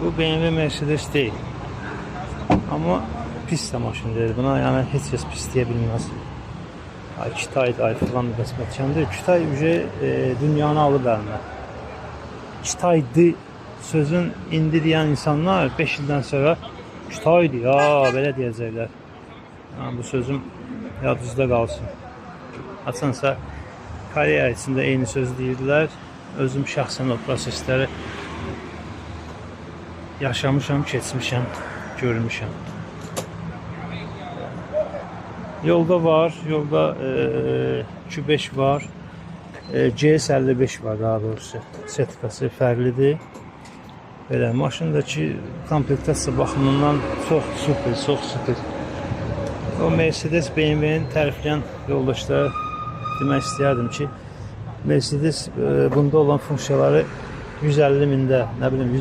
Bu BMW Mercedes değil. Ama pis de maşındır. Buna yani hiç kes pis deyə bilməz. Kitay falan da bəsmətçəndir. Kitay dünyanı alıb əlinə. Kitaydı sözün indi deyən insanlar 5 ildən sonra Kitaydı ya belə deyəcəklər. Yani bu sözüm yadınızda qalsın. Açansa kariyer içində eyni söz deyirdilər. Özüm şəxsən o prosesləri yaşamışam, keçmişəm, görmüşəm. Yolda var, yolda Q5 var, CS55 var daha doğrusu. Sertifikası fərqlidir. Belə maşındakı komplektasiya baxımından çox super. O Mercedes BMW-nin tərifləyən yoldaşlara demək istəyərdim ki, Mercedes bunda olan funksiyaları 150 mində, nə bilim